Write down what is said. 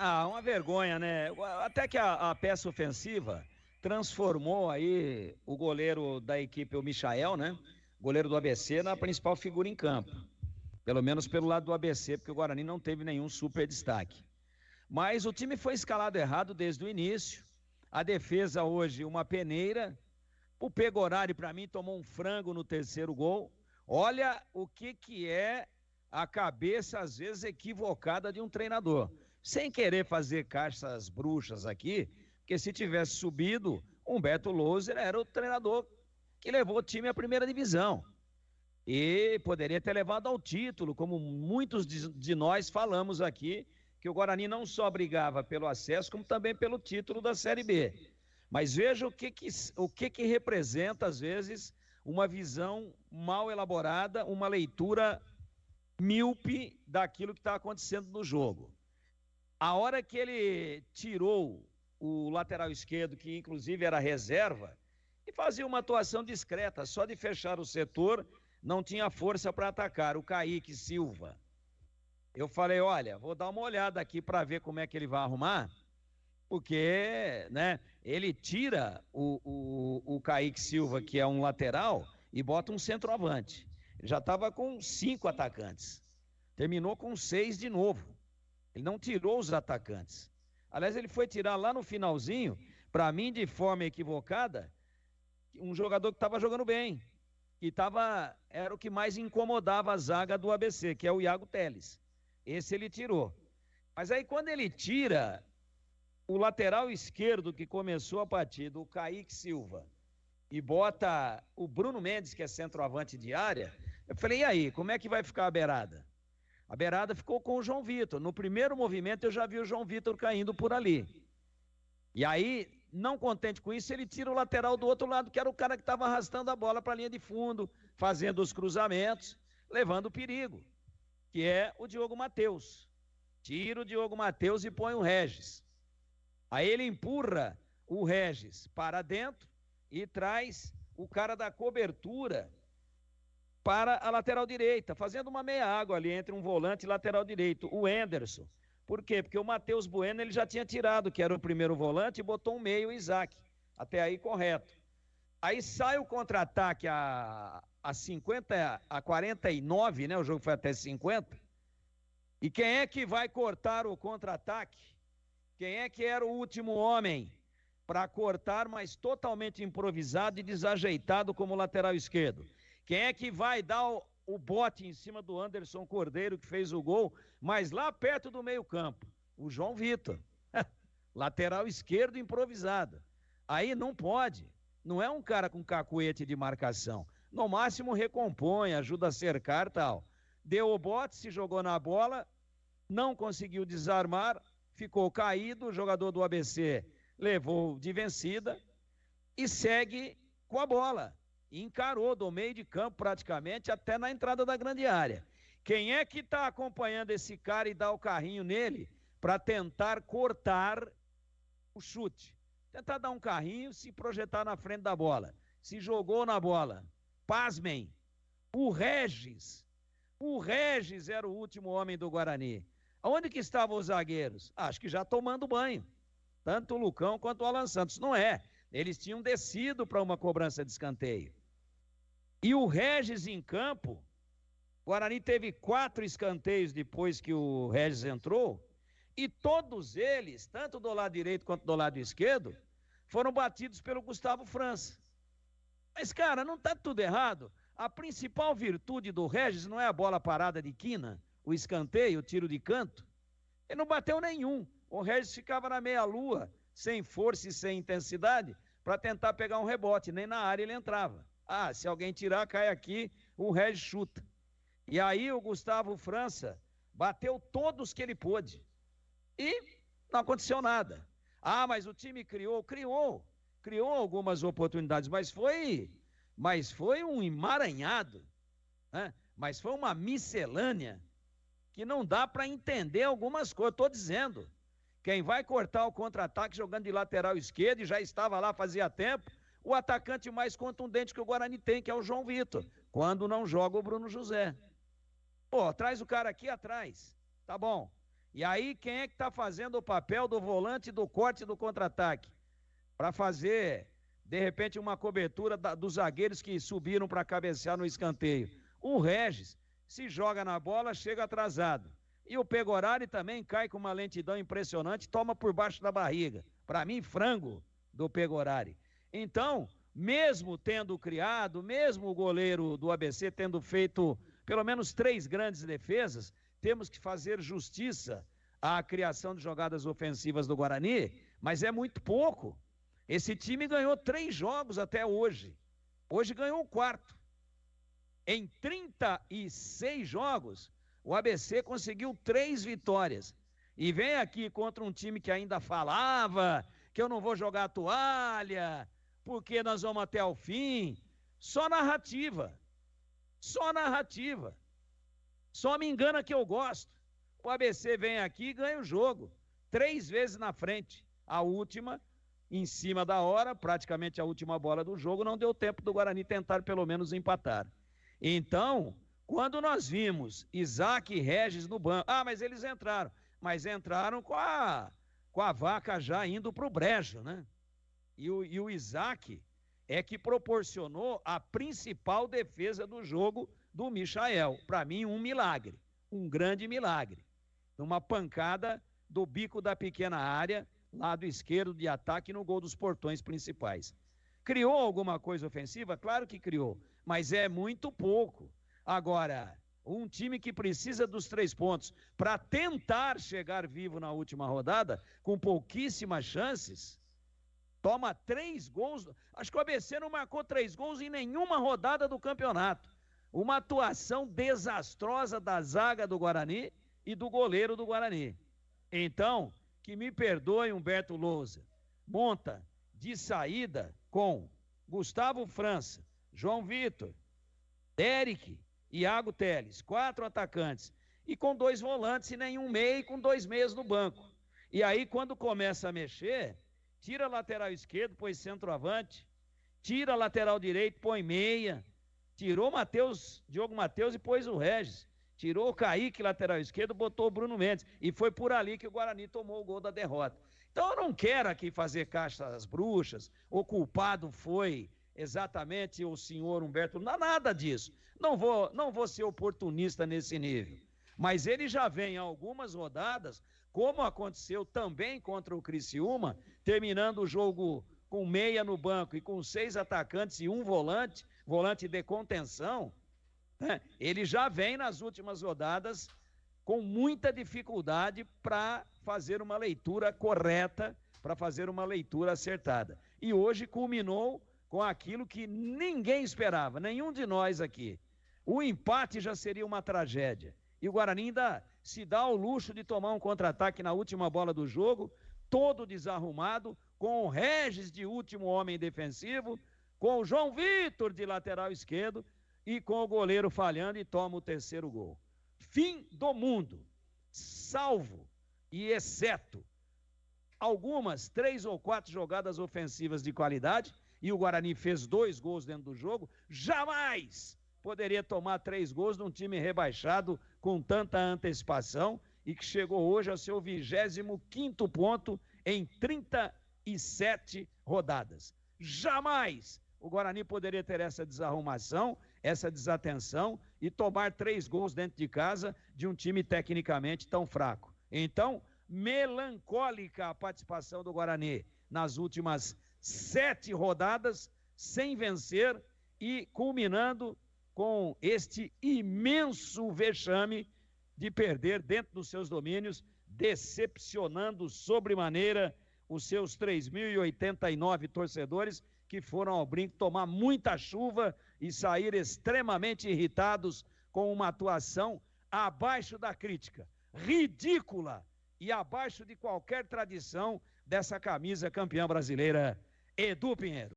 Ah, uma vergonha, né? Até que a peça ofensiva transformou aí o goleiro da equipe, o Michael, né? Goleiro do ABC, na principal figura em campo. Pelo menos pelo lado do ABC, porque o Guarani não teve nenhum super destaque. Mas o time foi escalado errado desde o início. A defesa hoje, uma peneira. O Pegorari, para mim, tomou um frango no terceiro gol. Olha o que é a cabeça, às vezes, equivocada de um treinador. Sem querer fazer caixas bruxas aqui, porque se tivesse subido, Humberto Louser era o treinador que levou o time à primeira divisão. E poderia ter levado ao título, como muitos de nós falamos aqui, que o Guarani não só brigava pelo acesso, como também pelo título da Série B. Mas veja o que representa, às vezes, uma visão mal elaborada, uma leitura míope daquilo que está acontecendo no jogo. A hora que ele tirou o lateral esquerdo, que inclusive era reserva, e fazia uma atuação discreta, só de fechar o setor, não tinha força para atacar, o Kaique Silva. Eu falei, olha, vou dar uma olhada aqui para ver como é que ele vai arrumar, porque, né, ele tira o Kaique Silva, que é um lateral, e bota um centroavante. Ele já estava com 5 atacantes. Terminou com 6 de novo. Ele não tirou os atacantes. Aliás, ele foi tirar lá no finalzinho, para mim, de forma equivocada, um jogador que estava jogando bem. Era o que mais incomodava a zaga do ABC, que é o Iago Teles. Esse ele tirou. Mas aí quando ele tira o lateral esquerdo que começou a partida, o Kaique Silva, e bota o Bruno Mendes, que é centroavante de área, eu falei, e aí, como é que vai ficar a beirada? A beirada ficou com o João Vitor. No primeiro movimento eu já vi o João Vitor caindo por ali. E aí, não contente com isso, ele tira o lateral do outro lado, que era o cara que estava arrastando a bola para a linha de fundo, fazendo os cruzamentos, levando perigo, que é o Diogo Matheus. Tira o Diogo Matheus e põe o Regis. Aí ele empurra o Regis para dentro e traz o cara da cobertura para a lateral direita, fazendo uma meia água ali entre um volante e lateral direito, o Enderson. Por quê? Porque o Matheus Bueno ele já tinha tirado, que era o primeiro volante, e botou um meio, o Isaac. Até aí correto. Aí sai o contra-ataque a 49, né? O jogo foi até 50. E quem é que vai cortar o contra-ataque? Quem é que era o último homem para cortar, mas totalmente improvisado e desajeitado como lateral esquerdo? Quem é que vai dar o bote em cima do Anderson Cordeiro, que fez o gol, mas lá perto do meio-campo? O João Vitor. Lateral esquerdo improvisado. Aí não pode. Não é um cara com cacuete de marcação. No máximo recompõe, ajuda a cercar e tal. Deu o bote, se jogou na bola, não conseguiu desarmar, ficou caído, o jogador do ABC levou de vencida e segue com a bola. Encarou do meio de campo praticamente até na entrada da grande área. Quem é que está acompanhando esse cara e dá o carrinho nele para tentar cortar o chute? Tentar dar um carrinho, se projetar na frente da bola. Se jogou na bola. Pasmem, o Regis. O Regis era o último homem do Guarani. Onde que estavam os zagueiros? Acho que já tomando banho. Tanto o Lucão quanto o Alan Santos. Não é. Eles tinham descido para uma cobrança de escanteio. E o Regis em campo, o Guarani teve 4 escanteios depois que o Regis entrou, e todos eles, tanto do lado direito quanto do lado esquerdo, foram batidos pelo Gustavo França. Mas, cara, não está tudo errado? A principal virtude do Regis não é a bola parada de quina, o escanteio, o tiro de canto? Ele não bateu nenhum. O Regis ficava na meia-lua, sem força e sem intensidade, para tentar pegar um rebote. Nem na área ele entrava. Ah, se alguém tirar, cai aqui, o Regis chuta. E aí o Gustavo França bateu todos que ele pôde. E não aconteceu nada. Ah, mas o time criou algumas oportunidades, mas foi um emaranhado, né? Mas foi uma miscelânea que não dá para entender algumas coisas. Estou dizendo, quem vai cortar o contra-ataque jogando de lateral esquerdo, e já estava lá fazia tempo, o atacante mais contundente que o Guarani tem, que é o João Vitor, quando não joga o Bruno José. Pô, traz o cara aqui atrás, tá bom. E aí, quem é que está fazendo o papel do volante, do corte e do contra-ataque? Para fazer, de repente, uma cobertura dos zagueiros que subiram para cabecear no escanteio. O Regis se joga na bola, chega atrasado. E o Pegorari também cai com uma lentidão impressionante, toma por baixo da barriga. Para mim, frango do Pegorari. Então, mesmo tendo criado, mesmo o goleiro do ABC tendo feito pelo menos 3 grandes defesas, temos que fazer justiça à criação de jogadas ofensivas do Guarani, mas é muito pouco. Esse time ganhou 3 jogos até hoje. Hoje ganhou o 4º. Em 36 jogos, o ABC conseguiu 3 vitórias. E vem aqui contra um time que ainda falava que eu não vou jogar a toalha, porque nós vamos até o fim. Só narrativa. Só narrativa. Só me engana que eu gosto. O ABC vem aqui e ganha o jogo. 3 vezes na frente. A última, em cima da hora, praticamente a última bola do jogo, não deu tempo do Guarani tentar pelo menos empatar. Então, quando nós vimos Isaac e Regis no banco, mas eles entraram. Mas entraram com a vaca já indo para o brejo, né? E o Isaac é que proporcionou a principal defesa do jogo do Michael. Para mim, um milagre, um grande milagre. Numa pancada do bico da pequena área, lado esquerdo de ataque no gol dos portões principais. Criou alguma coisa ofensiva? Claro que criou, mas é muito pouco. Agora, um time que precisa dos 3 pontos para tentar chegar vivo na última rodada, com pouquíssimas chances, toma 3 gols. Acho que o ABC não marcou 3 gols em nenhuma rodada do campeonato. Uma atuação desastrosa da zaga do Guarani e do goleiro do Guarani. Então, que me perdoe Humberto Lousa, monta de saída com Gustavo França, João Vitor, Derek, Iago Teles, 4 atacantes, e com 2 volantes e nenhum meia, e com 2 meias no banco. E aí, quando começa a mexer, tira lateral esquerdo, põe centroavante, tira lateral direito, põe meia, tirou Diogo Matheus e pôs o Regis, tirou o Kaique, lateral esquerdo, botou o Bruno Mendes, e foi por ali que o Guarani tomou o gol da derrota. Então eu não quero aqui fazer caixa às bruxas, o culpado foi exatamente o senhor Humberto, não há nada disso. Não vou ser oportunista nesse nível. Mas ele já vem algumas rodadas, como aconteceu também contra o Criciúma, terminando o jogo com meia no banco e com 6 atacantes e 1 volante de contenção, né? Ele já vem nas últimas rodadas com muita dificuldade para fazer uma leitura correta, para fazer uma leitura acertada. E hoje culminou com aquilo que ninguém esperava, nenhum de nós aqui. O empate já seria uma tragédia. E o Guarani ainda se dá ao luxo de tomar um contra-ataque na última bola do jogo, todo desarrumado, com o Regis de último homem defensivo, com o João Vitor de lateral esquerdo e com o goleiro falhando e toma o 3º gol. Fim do mundo, salvo e exceto algumas 3 ou 4 jogadas ofensivas de qualidade, e o Guarani fez 2 gols dentro do jogo, jamais poderia tomar 3 gols num time rebaixado com tanta antecipação e que chegou hoje ao seu 25º ponto em 37 rodadas. Jamais o Guarani poderia ter essa desarrumação, essa desatenção e tomar 3 gols dentro de casa de um time tecnicamente tão fraco. Então, melancólica a participação do Guarani nas últimas 7 rodadas, sem vencer e culminando com este imenso vexame de perder dentro dos seus domínios, decepcionando sobremaneira os seus 3.089 torcedores que foram ao brinco tomar muita chuva e sair extremamente irritados com uma atuação abaixo da crítica, ridícula e abaixo de qualquer tradição dessa camisa campeã brasileira. Edu Pinheiro.